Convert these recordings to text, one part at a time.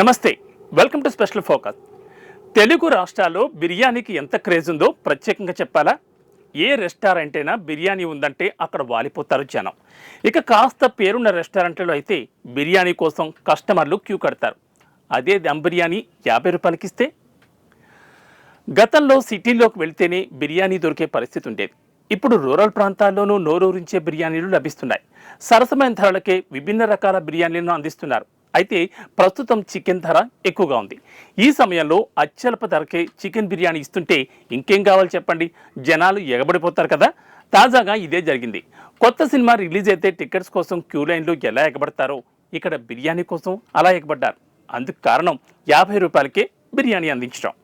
నమస్తే, welcome to special focus. Telugu రాష్ట్రాల్లో బిర్యానీకి ఎంత క్రేజ్ ఉందో ప్రత్యేకంగా చెప్పాలా? ఏ రెస్టారెంట్ అయినా బిర్యానీ ఉందంటే అక్కడ వాలిపోతారు జనం. ఇక కాస్త పేరున్న రెస్టారెంట్లలో అయితే బిర్యానీ కోసం కస్టమర్లు క్యూ కడతారు. అదే దమ్ బిర్యానీ 50 రూపాయలకి ఇస్తే, గతంలో సిటీలోకి వెళ్తేనే బిర్యానీ దొరికే పరిస్థితి ఉండేది. ఇప్పుడు రూరల్ ప్రాంతాల్లోనూ నోరూరించే బిర్యానీలు లభిస్తున్నాయి. సరసమైన ధరలకే విభిన్న రకాల బిర్యానీలను అందిస్తున్నారు. అయితే ప్రస్తుతం చికెన్ ధర ఎక్కువగా ఉంది. ఈ సమయంలో అత్యల్ప ధరకే చికెన్ బిర్యానీ ఇస్తుంటే ఇంకేం కావాలి చెప్పండి, జనాలు ఎగబడిపోతారు కదా. తాజాగా ఇదే జరిగింది. కొత్త సినిమా రిలీజ్ అయితే టికెట్స్ కోసం క్యూ లైన్లు ఎలా ఎగబడతారో ఇక్కడ బిర్యానీ కోసం అలా ఎగబడ్డారు. అందుకు కారణం 50 రూపాయలకే బిర్యానీ అందించడం.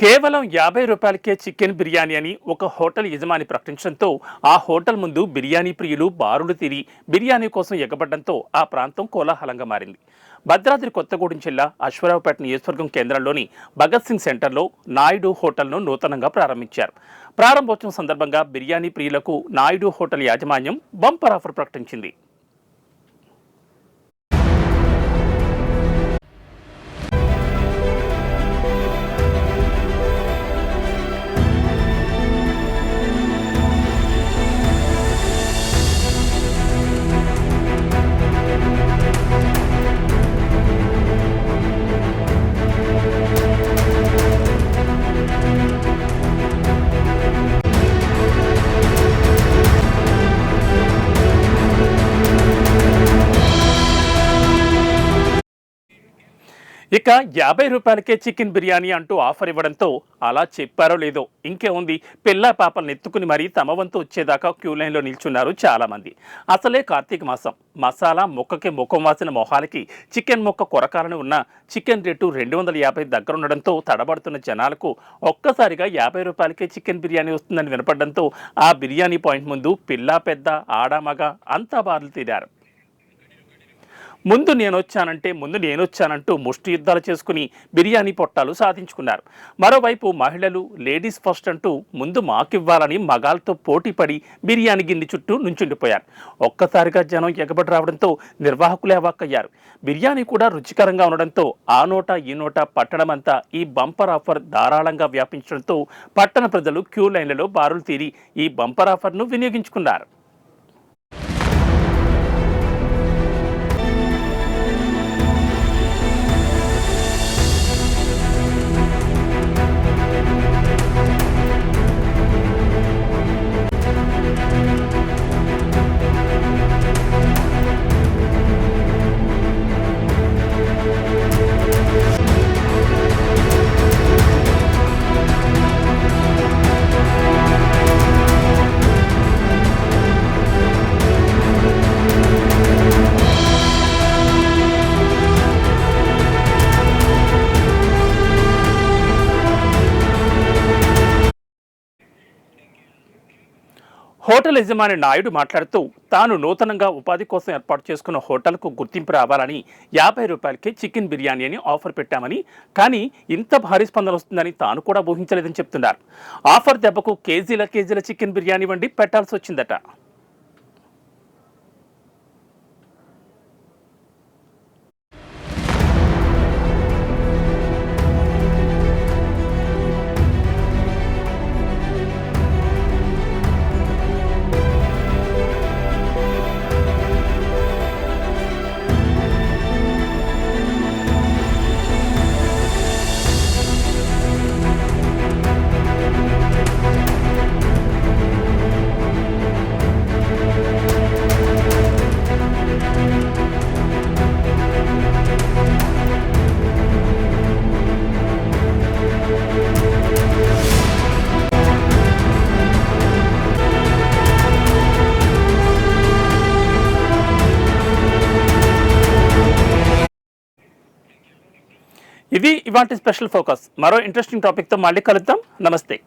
కేవలం 50 రూపాయలకే చికెన్ బిర్యానీ అని ఒక హోటల్ యజమాని ప్రకటించడంతో ఆ హోటల్ ముందు బిర్యానీ ప్రియులు బారులు తీరి బిర్యానీ కోసం ఎగబడ్డంతో ఆ ప్రాంతం కోలాహలంగా మారింది. భద్రాద్రి కొత్తగూడెం జిల్లా అశ్వరావుపేట నియోజకవర్గం కేంద్రంలోని భగత్ సింగ్ సెంటర్లో నాయుడు హోటల్ను నూతనంగా ప్రారంభించారు. ప్రారంభోత్సవం సందర్భంగా బిర్యానీ ప్రియులకు నాయుడు హోటల్ యాజమాన్యం బంపర్ ఆఫర్ ప్రకటించింది. ఇక 50 రూపాయలకే చికెన్ బిర్యానీ అంటూ ఆఫర్ ఇవ్వడంతో అలా చెప్పారో లేదో ఇంకేముంది, పిల్ల పాపలను ఎత్తుకుని మరీ తమ వంతు వచ్చేదాకా క్యూ లైన్లో నిల్చున్నారు చాలామంది. అసలే కార్తీక మాసం, మసాలా ముక్కకి ముఖం వాసిన మొహాలకి చికెన్ ముక్క కొరకాలని ఉన్న చికెన్ రేటు 250 దగ్గర ఉండడంతో తడబడుతున్న జనాలకు ఒక్కసారిగా 50 రూపాయలకే చికెన్ బిర్యానీ వస్తుందని వినపడడంతో ఆ బిర్యానీ పాయింట్ ముందు పిల్ల పెద్ద ఆడ మగ అంతా బారులు తీరారు. ముందు నేనొచ్చానంటూ ముష్టి యుద్ధాలు చేసుకుని బిర్యానీ పొట్టాలు సాధించుకున్నారు. మరోవైపు మహిళలు లేడీస్ ఫస్ట్ అంటూ ముందు మాకివ్వాలని మగాళ్ళతో పోటీపడి బిర్యానీ గిన్నె చుట్టూ నుంచుండిపోయారు. ఒక్కసారిగా జనం ఎగబడి రావడంతో నిర్వాహకులే అవాక్కయ్యారు. బిర్యానీ కూడా రుచికరంగా ఉండడంతో ఆ నోట ఈ నోట పట్టణమంతా ఈ బంపర్ ఆఫర్ ధారాళంగా వ్యాపించడంతో పట్టణ ప్రజలు క్యూ లైన్లలో బారులు తీరి ఈ బంపర్ ఆఫర్ను వినియోగించుకున్నారు. హోటల్ యజమాని నాయుడు మాట్లాడుతూ తాను నూతనంగా ఉపాధి కోసం ఏర్పాటు చేసుకున్న హోటల్కు గుర్తింపు రావాలని 50 రూపాయలకే చికెన్ బిర్యానీ అని ఆఫర్ పెట్టామని, కానీ ఇంత భారీ స్పందన వస్తుందని తాను కూడా ఊహించలేదని చెప్తున్నారు. ఆఫర్ దెబ్బకు కేజీల చికెన్ బిర్యానీ వండి పెట్టాల్సి వచ్చిందట. ఇది ఇవాంటి స్పెషల్ ఫోకస్. మరో ఇంట్రెస్టింగ్ టాపిక్తో మళ్ళీ కలుద్దాం. నమస్తే.